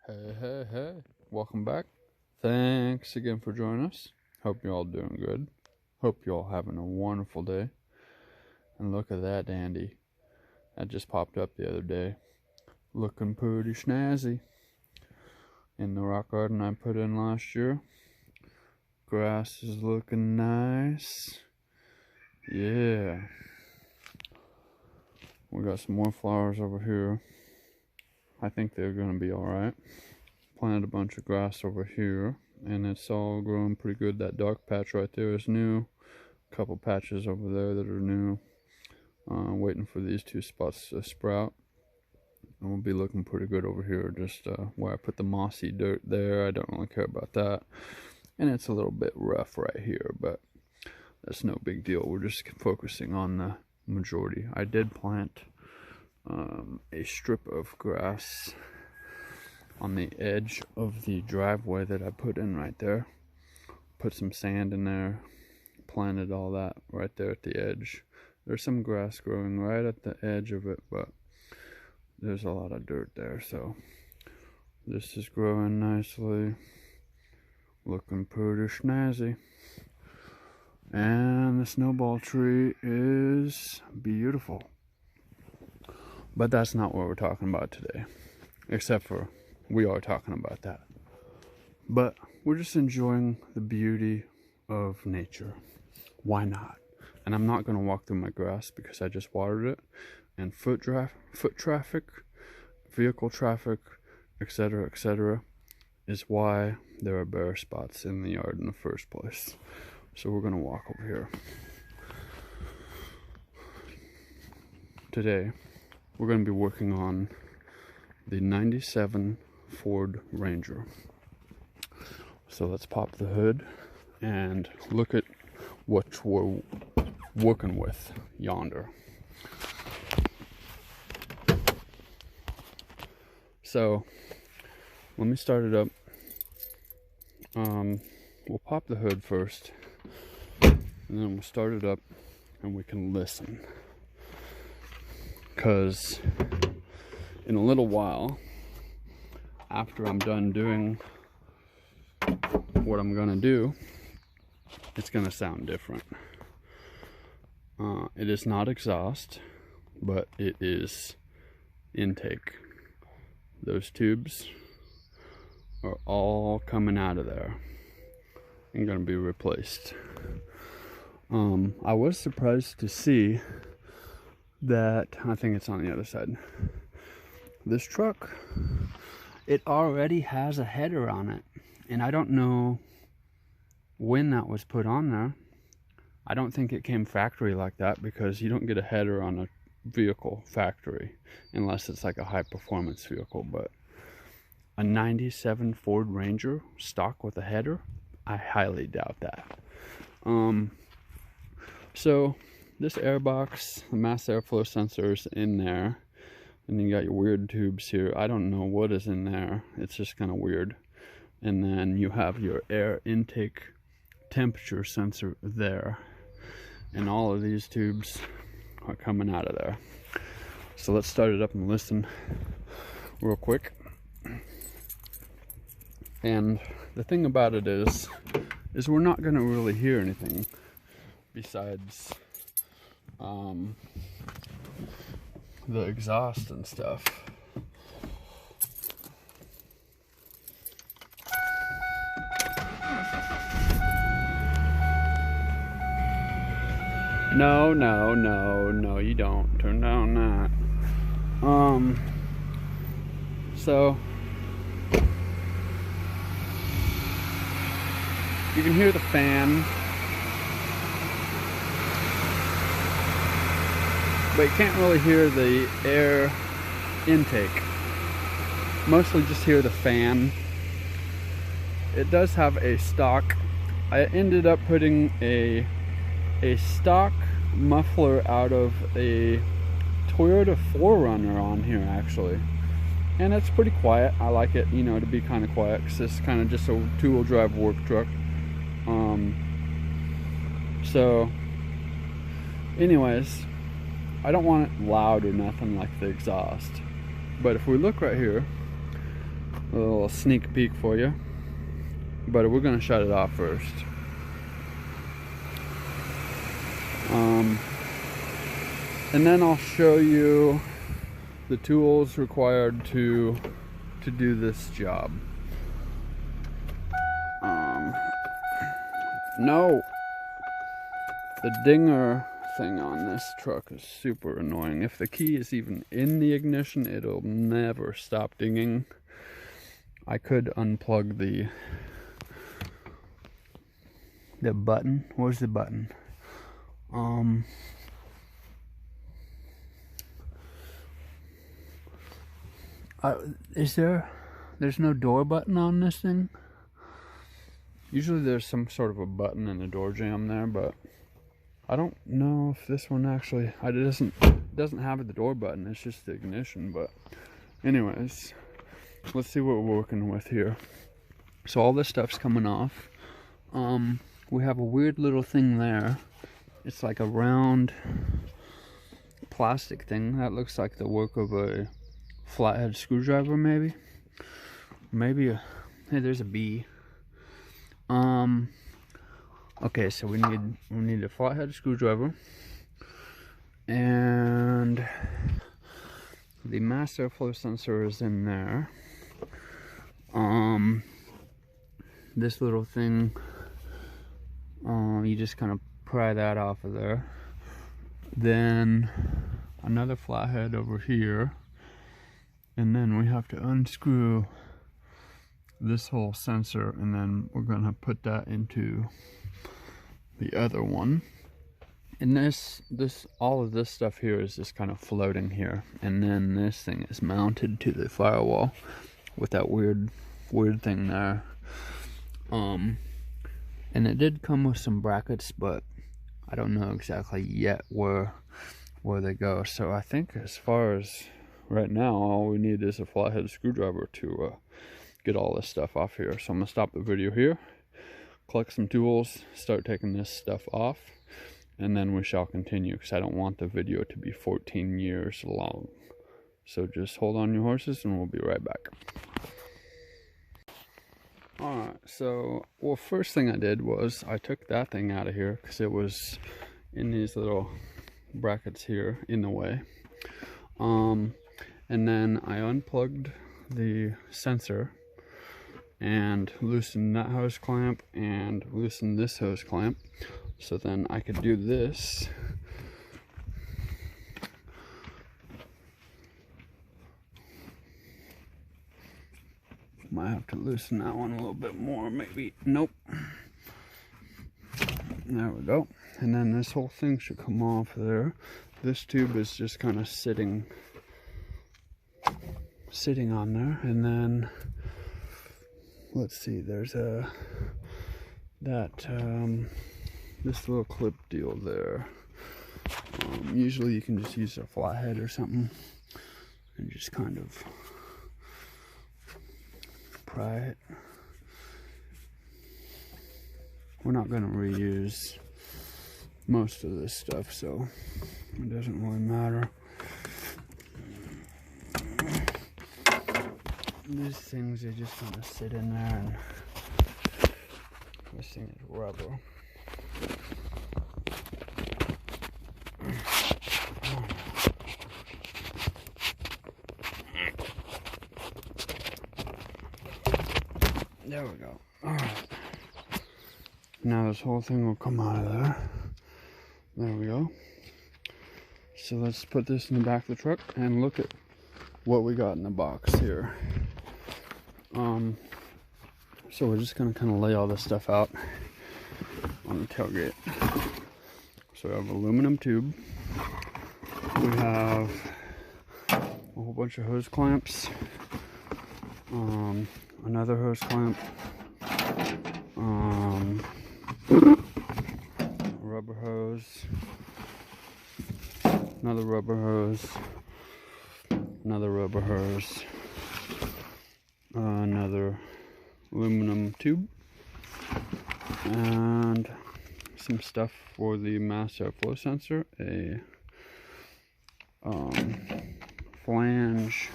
Hey, welcome back. Thanks again for joining us. Hope you're all doing good. Hope you're all having a wonderful day. And look at that dandy. That just popped up the other day. Looking pretty snazzy. In the rock garden I put in last year. Grass is looking nice. Yeah. We got some more flowers over here. I think they're going to be alright. Planted a bunch of grass over here, and it's all growing pretty good. That dark patch right there is new. A couple patches over there that are new. Waiting for these two spots to sprout. And we'll be looking pretty good over here. Just where I put the mossy dirt there, I don't really care about that. And it's a little bit rough right here, but that's no big deal. We're just focusing on the majority. I did plant a strip of grass on the edge of the driveway that I put in right there. Put some sand in there, planted all that right there at the edge. There's some grass growing right at the edge of it, but there's a lot of dirt there, so this is growing nicely, looking pretty snazzy. And the snowball tree is beautiful. But that's not what we're talking about today. Except for we are talking about that. But we're just enjoying the beauty of nature. Why not? And I'm not going to walk through my grass because I just watered it. And foot traffic, vehicle traffic, etc., is why there are bare spots in the yard in the first place. So we're going to walk over here. Today, we're going to be working on the 97 Ford Ranger. So let's pop the hood and look at what we're working with yonder. So let me start it up. We'll pop the hood first, and then we'll start it up and we can listen. Because in a little while, after I'm done doing what I'm gonna do, it's gonna sound different. It is not exhaust, but it is intake. Those tubes are all coming out of there and gonna be replaced. I was surprised to see that, I think it's on the other side, this truck, it already has a header on it, and I don't know when that was put on there. I don't think it came factory like that, because you don't get a header on a vehicle factory unless it's like a high performance vehicle. But a 97 Ford Ranger stock with a header, I highly doubt that. So this air box, the mass airflow sensor is in there, and you got your weird tubes here. I don't know what is in there. It's just kind of weird. And then you have your air intake temperature sensor there, and all of these tubes are coming out of there. So let's start it up and listen real quick. And the thing about it is we're not going to really hear anything besides the exhaust and stuff. No, you don't. Turn down that. So you can hear the fan, but you can't really hear the air intake. Mostly just hear the fan. It does have a stock. I ended up putting a stock muffler out of a Toyota 4Runner on here, actually. And it's pretty quiet. I like it, you know, to be kind of quiet, because it's kind of just a two-wheel drive work truck. So anyways, I don't want it loud or nothing like the exhaust. But if we look right here, a little sneak peek for you. But we're gonna shut it off first. And then I'll show you the tools required to do this job. No! The dinger thing on this truck is super annoying. If the key is even in the ignition, it'll never stop dinging. I could unplug the button. Where's the button? There's no door button on this thing? Usually there's some sort of a button in the door jamb there, but I don't know if this one actually, it doesn't have the door button, it's just the ignition. But anyways, let's see what we're working with here. So all this stuff's coming off. We have a weird little thing there. It's like a round plastic thing that looks like the work of a flathead screwdriver, maybe. Hey, there's a bee. Okay, so we need a flathead screwdriver and the mass airflow sensor is in there. This little thing, you just kind of pry that off of there. Then another flathead over here, and then we have to unscrew this whole sensor, and then we're gonna put that into the other one. And all of this stuff here is just kind of floating here, and then this thing is mounted to the firewall with that weird thing there. And it did come with some brackets, but I don't know exactly yet where they go. So I think as far as right now, all we need is a flathead screwdriver to get all this stuff off here. So I'm gonna stop the video here, collect some tools, start taking this stuff off, and then we shall continue, because I don't want the video to be 14 years long. So just hold on your horses and we'll be right back. Alright, so first thing I did was I took that thing out of here because it was in these little brackets here in the way. And then I unplugged the sensor and loosened that hose clamp and loosened this hose clamp, so then I could do this. Might have to loosen that one a little bit more, maybe. Nope. There we go. And then this whole thing should come off there. This tube is just kind of sitting on there. And then let's see, there's this little clip deal there. Usually you can just use a flathead or something and just kind of pry it. We're not going to reuse most of this stuff, so it doesn't really matter. These things, they just kind of sit in there, and this thing is rubber. There we go. Alright. Now this whole thing will come out of there. There we go. So let's put this in the back of the truck and look at what we got in the box here. So we're just gonna kind of lay all this stuff out on the tailgate. So we have aluminum tube. We have a whole bunch of hose clamps. Another hose clamp. Rubber hose. Another rubber hose. Another rubber hose. Another aluminum tube. And some stuff for the mass airflow sensor. A flange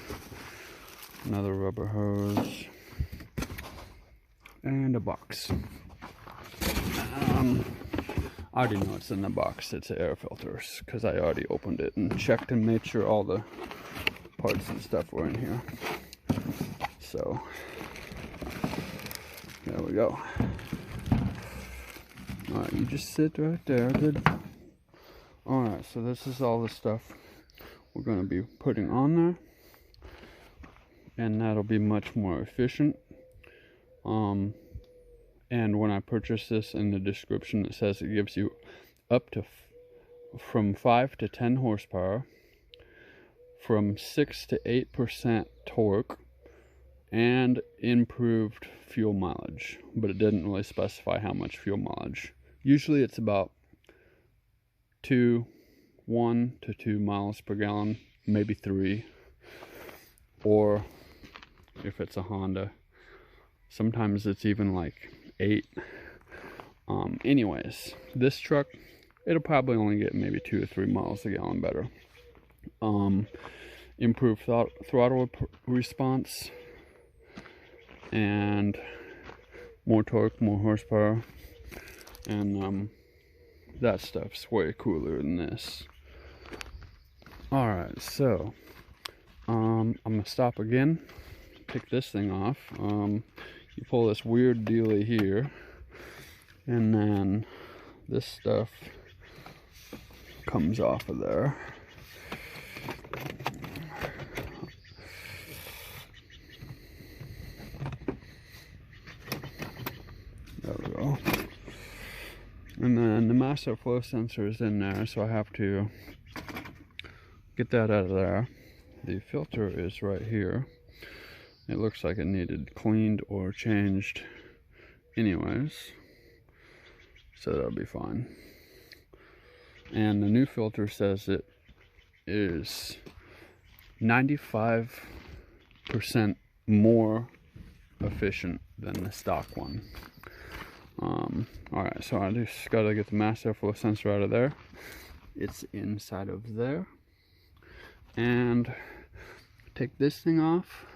another rubber hose, and a box. I already know it's in the box. It's air filters because I already opened it and checked and made sure all the parts and stuff were in here. So there we go. Alright, you just sit right there. Good. Alright, so this is all the stuff we're going to be putting on there, and that'll be much more efficient. And when I purchased this, in the description it says it gives you up to from 5 to 10 horsepower, from 6 to 8% torque, and improved fuel mileage, but it didn't really specify how much fuel mileage. Usually it's about 1 to 2 miles per gallon, maybe 3, or if it's a Honda, sometimes it's even like 8. Anyways, this truck, it'll probably only get maybe 2 or 3 miles a gallon better. Improved throttle response, and more torque, more horsepower, and that stuff's way cooler than this. Alright, so I'm gonna stop again, pick this thing off. You pull this weird dealie here, and then this stuff comes off of there. There we go. And then the mass airflow sensor is in there, so I have to get that out of there. The filter is right here. It looks like it needed cleaned or changed anyways, so that'll be fine. And the new filter says it is 95% more efficient than the stock one. Alright, so I just gotta get the mass airflow sensor out of there. It's inside of there. And take this thing off.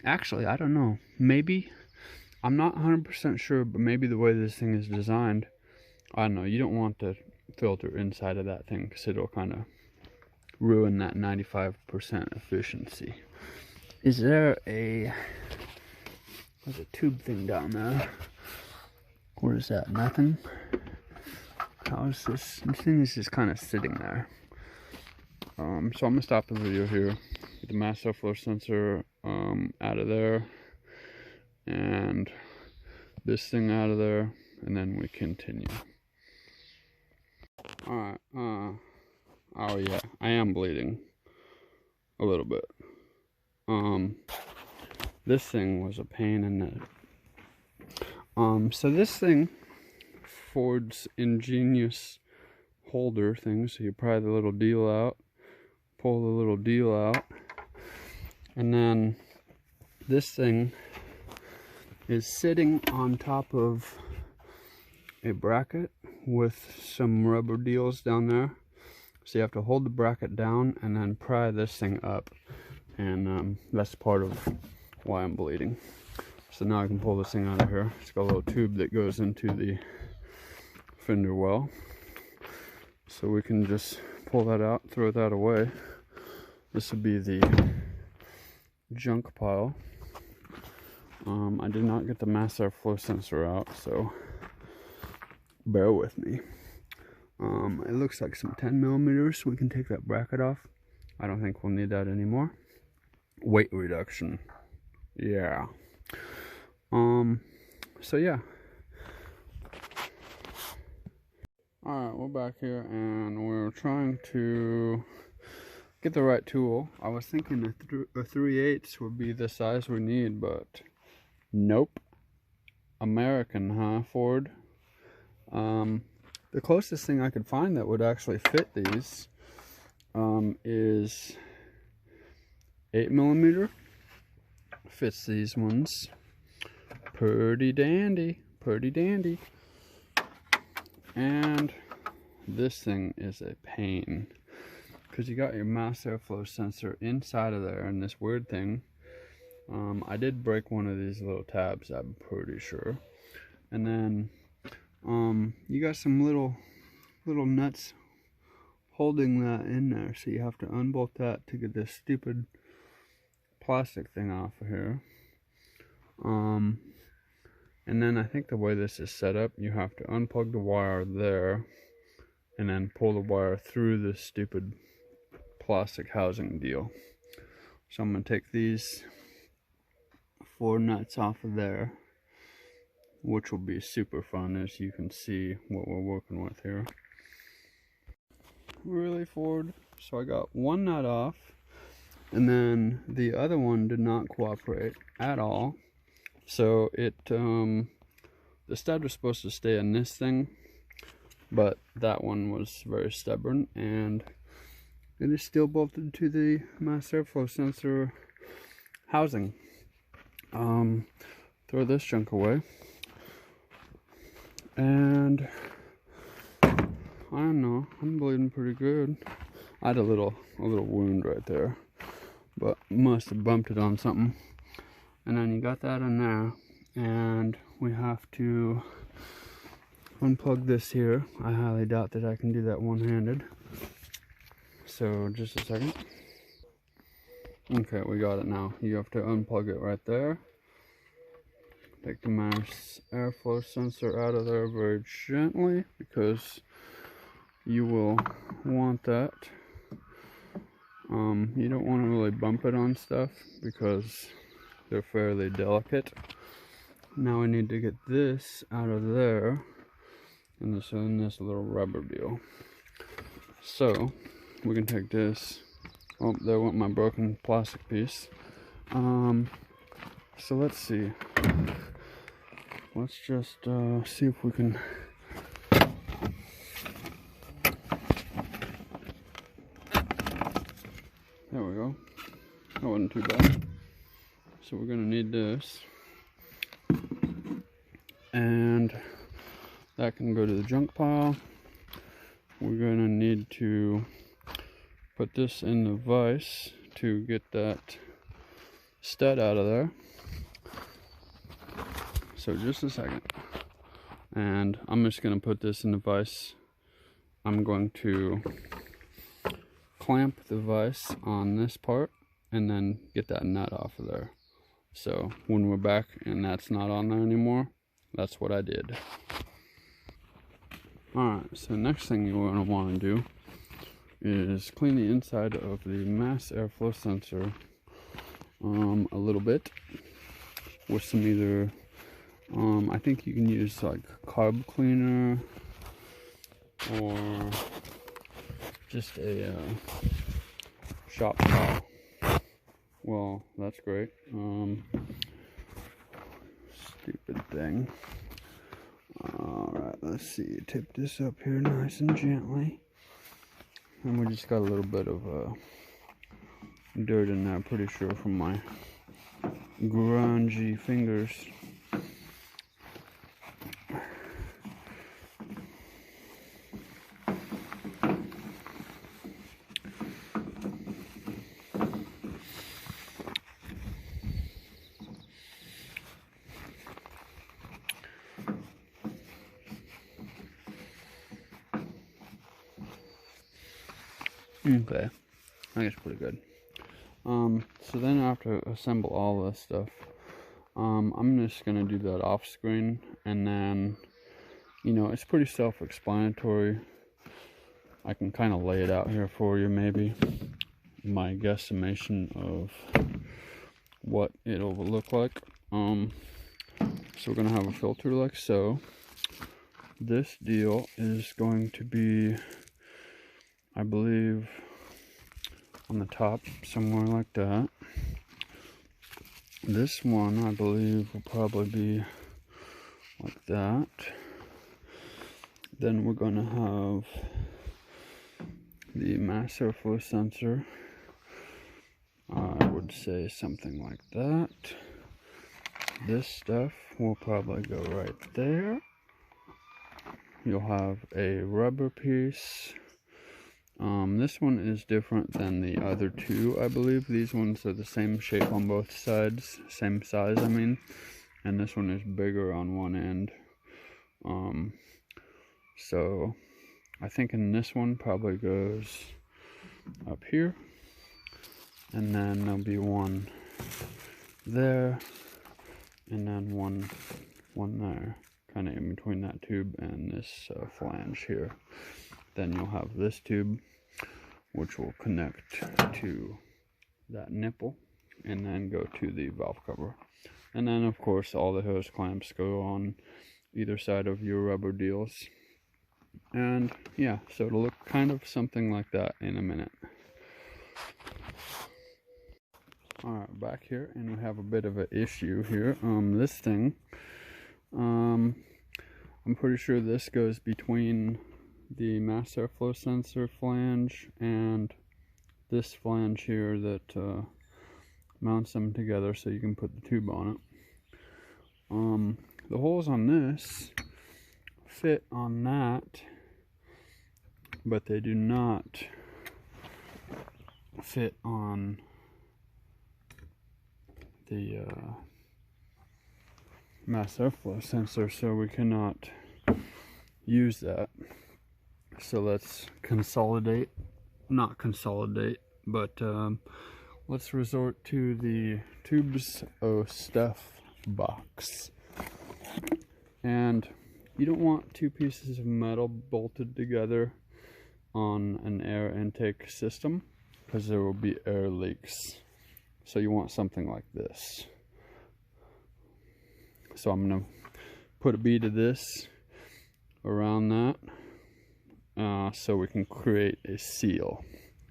Actually, I don't know. Maybe, I'm not 100% sure, but maybe the way this thing is designed, I don't know, you don't want the filter inside of that thing because it'll kind of ruin that 95% efficiency. Is there there's a tube thing down there? What is that? Nothing? How is this? This thing is just kind of sitting there. So I'm going to stop the video here. Get the mass airflow sensor out of there, and this thing out of there, and then we continue. Alright, oh yeah, I am bleeding a little bit. This thing was a pain in the so this thing, Ford's ingenious holder thing, so you pry the little deal out, pull the little deal out, and then this thing is sitting on top of a bracket with some rubber deals down there. So you have to hold the bracket down and then pry this thing up, and that's part of why I'm bleeding. So now I can pull this thing out of here. It's got a little tube that goes into the fender well, so we can just pull that out, throw that away. This would be the junk pile. I did not get the mass airflow sensor out, so bear with me. It looks like some 10mm, so we can take that bracket off. I don't think we'll need that anymore. Weight reduction, yeah. So yeah. Alright, we're back here, and we're trying to get the right tool. I was thinking a 3/8 would be the size we need, but nope. American, huh, Ford? The closest thing I could find that would actually fit these is 8mm. Fits these ones. Pretty dandy, pretty dandy. And this thing is a pain, because you got your mass airflow sensor inside of there, and this weird thing I did break one of these little tabs, I'm pretty sure. And then you got some little nuts holding that in there, so you have to unbolt that to get this stupid plastic thing off of here. And then I think the way this is set up, you have to unplug the wire there and then pull the wire through this stupid plastic housing deal. So I'm going to take these 4 nuts off of there, which will be super fun, as you can see what we're working with here. Really, Ford? So I got one nut off, and then the other one did not cooperate at all. So it, the stud was supposed to stay in this thing, but that one was very stubborn, and it is still bolted to the mass airflow sensor housing. Throw this junk away, and I don't know, I'm bleeding pretty good. I had a little wound right there, but must have bumped it on something. And then you got that in there, and we have to unplug this here. I highly doubt that I can do that one-handed. So just a second. Okay, we got it now. You have to unplug it right there. Take the mass airflow sensor out of there very gently, because you will want that. You don't want to really bump it on stuff because they're fairly delicate. Now we need to get this out of there, and this in this little rubber deal. So we can take this. Oh, there went my broken plastic piece. So let's see. Let's just see if we can. There we go. That wasn't too bad. So we're gonna need this, and that can go to the junk pile. We're gonna need to put this in the vise to get that stud out of there. So just a second, and I'm just gonna put this in the vise. I'm going to clamp the vise on this part and then get that nut off of there. So when we're back and that's not on there anymore, that's what I did. Alright, so next thing you're going to want to do is clean the inside of the mass airflow sensor a little bit with some either, I think you can use like carb cleaner or just a shop towel. Well, that's great. Stupid thing. Alright, let's see. Tip this up here nice and gently. And we just got a little bit of dirt in there, pretty sure, from my grungy fingers. Okay, I think it's pretty good. So then after assemble all this stuff, I'm just gonna do that off screen, and then, you know, it's pretty self-explanatory. I can kind of lay it out here for you, maybe my guesstimation of what it'll look like. So we're gonna have a filter like so. This deal is going to be, I believe, on the top somewhere like that. This one, I believe, will probably be like that. Then we're going to have the mass airflow sensor. I would say something like that. This stuff will probably go right there. You'll have a rubber piece This one is different than the other two, I believe. These ones are the same shape on both sides, same size, I mean, and this one is bigger on one end. So I think in this one probably goes up here, and then there'll be one there, and then one there, kind of in between that tube and this flange here. Then you'll have this tube, which will connect to that nipple and then go to the valve cover. And then of course all the hose clamps go on either side of your rubber deals. And yeah, so it'll look kind of something like that in a minute. Alright, back here, and we have a bit of an issue here. This thing, I'm pretty sure this goes between the mass airflow sensor flange and this flange here that mounts them together so you can put the tube on it. The holes on this fit on that, but they do not fit on the mass airflow sensor, so we cannot use that. So let's not consolidate, but let's resort to the tubes of stuff box. And you don't want two pieces of metal bolted together on an air intake system, because there will be air leaks. So you want something like this. So I'm going to put a bead of this around that, so we can create a seal,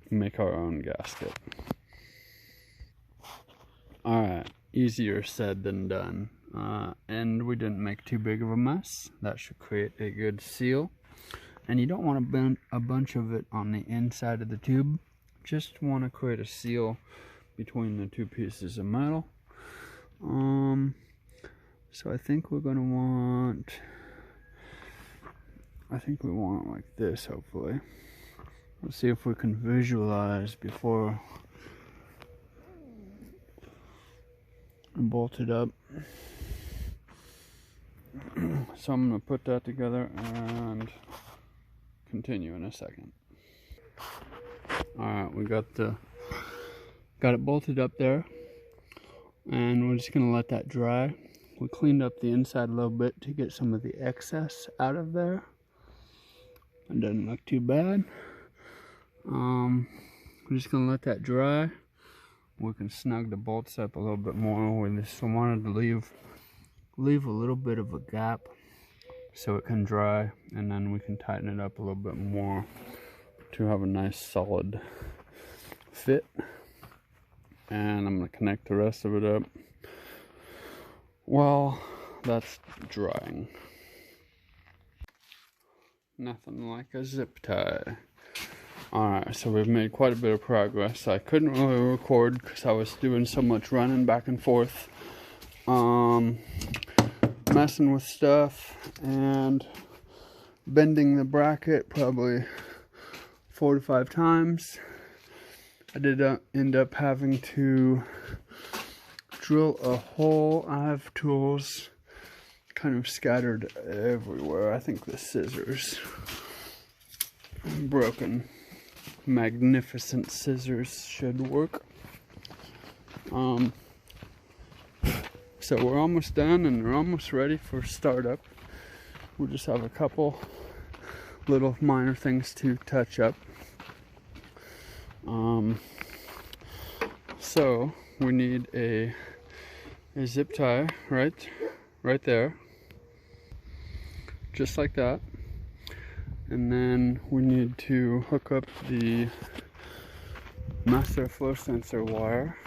make our own gasket. Alright, easier said than done. And we didn't make too big of a mess. That should create a good seal. And you don't want to bend a bunch of it on the inside of the tube. Just want to create a seal between the two pieces of metal. So I think we're going to want, we want it like this, hopefully. Let's see if we can visualize before I bolt it up. So I'm going to put that together and continue in a second. Alright, we got it bolted up there, and we're just going to let that dry. We cleaned up the inside a little bit to get some of the excess out of there. It doesn't look too bad. We're just going to let that dry. We can snug the bolts up a little bit more. We just wanted to leave a little bit of a gap so it can dry, and then we can tighten it up a little bit more to have a nice solid fit. And I'm going to connect the rest of it up while that's drying. Nothing like a zip tie. Alright, so we've made quite a bit of progress. I couldn't really record because I was doing so much running back and forth, messing with stuff and bending the bracket probably 4 to 5 times. I did end up having to drill a hole. I have tools kind of scattered everywhere. I think the scissors broken. Magnificent scissors should work. So we're almost done and we're almost ready for startup. We'll just have a couple little minor things to touch up. So we need a zip tie right there, just like that. And then we need to hook up the master flow sensor wire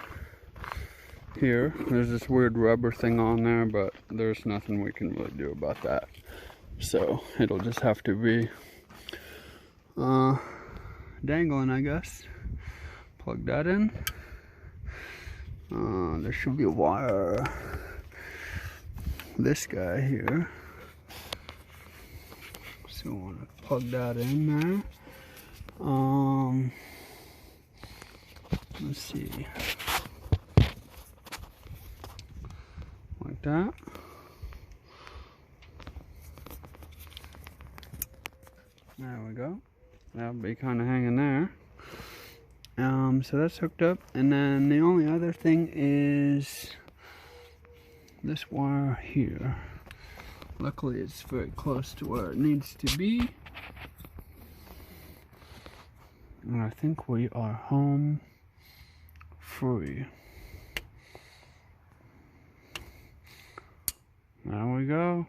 here. There's this weird rubber thing on there, but there's nothing we can really do about that. So it'll just have to be dangling, I guess. Plug that in. There should be a wire. This guy here. So I want to plug that in there. Let's see. Like that. There we go. That'll be kind of hanging there. So that's hooked up, and then the only other thing is this wire here. Luckily it's very close to where it needs to be, and I think we are home free. There we go.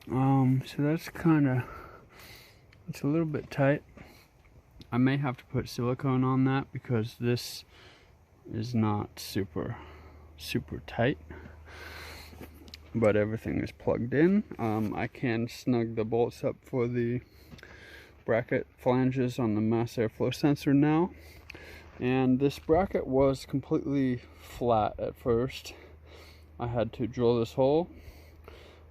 So that's it's a little bit tight. I may have to put silicone on that because this is not super tight, but everything is plugged in. I can snug the bolts up for the bracket flanges on the mass airflow sensor now, and this bracket was completely flat at first. I had to drill this hole,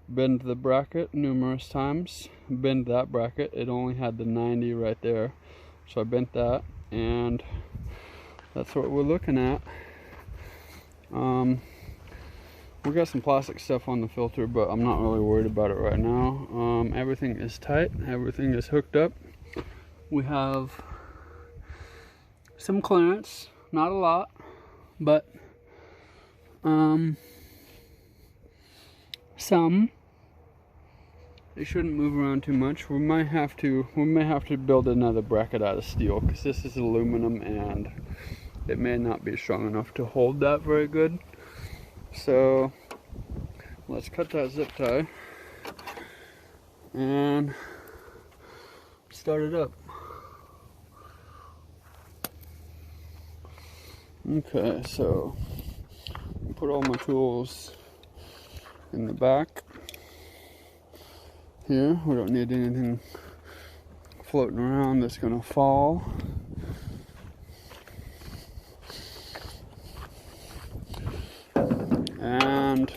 bend the bracket numerous times, bend that bracket. It only had the 90 right there, so I bent that, and that's what we're looking at. We got some plastic stuff on the filter, but I'm not really worried about it right now. Everything is tight, everything is hooked up. We have some clearance, not a lot, but some. They shouldn't move around too much. We may have to build another bracket out of steel because this is aluminum and it may not be strong enough to hold that very good. So let's cut that zip tie and start it up. Okay, so put all my tools in the back. Here, we don't need anything floating around that's gonna fall. And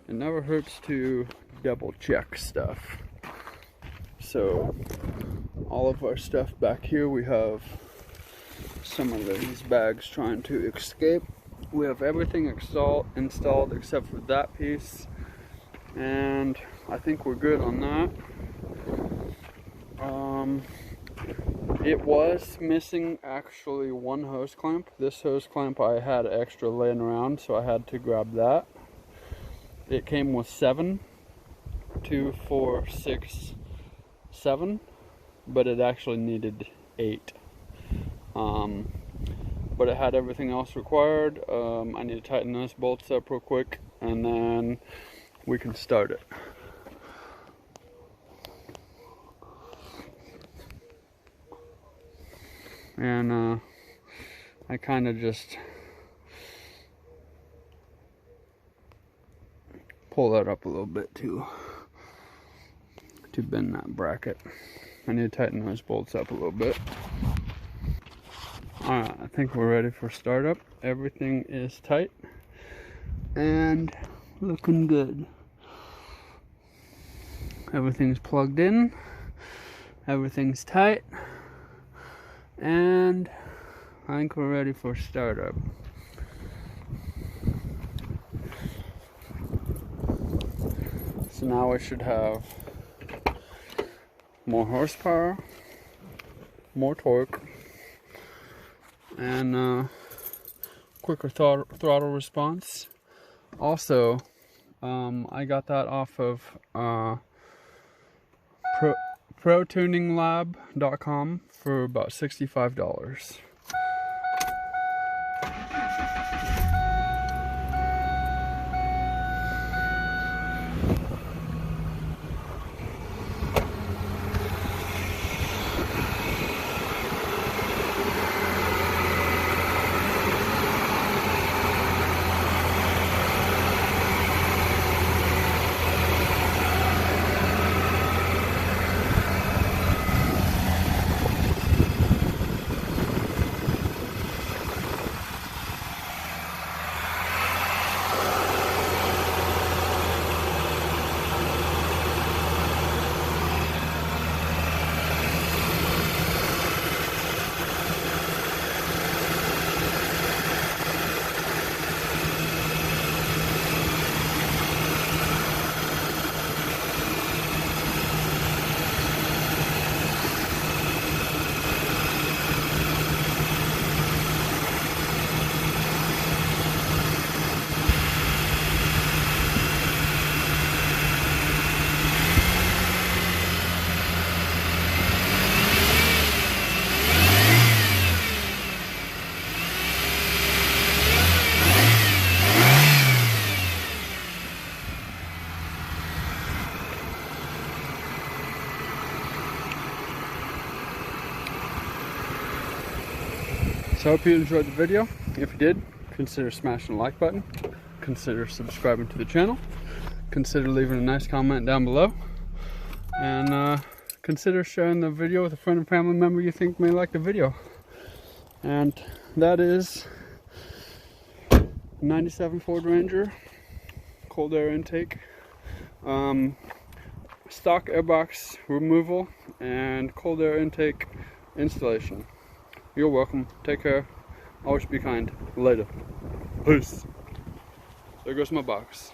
it never hurts to double check stuff. So all of our stuff back here, we have some of these bags trying to escape. We have everything installed except for that piece, and I think we're good on that. It was missing actually one hose clamp. This hose clamp I had extra laying around, so I had to grab that. It came with 7, 2, 4, 6, 7, but it actually needed 8. But it had everything else required. I need to tighten those bolts up real quick, and then we can start it. And I kind of just pull that up a little bit to bend that bracket. I need to tighten those bolts up a little bit. Alright, I think we're ready for startup. Everything is tight and looking good. Everything's plugged in, everything's tight, and I think we're ready for startup. So now we should have more horsepower, more torque, and quicker throttle response. Also, I got that off of ProTuningLab.com for about $65. So I hope you enjoyed the video. If you did, consider smashing the like button, consider subscribing to the channel, consider leaving a nice comment down below, and consider sharing the video with a friend or family member you think may like the video. And that is 97 Ford Ranger cold air intake, stock airbox removal and cold air intake installation. You're welcome. Take care. Always be kind. Later. Peace. There goes my box.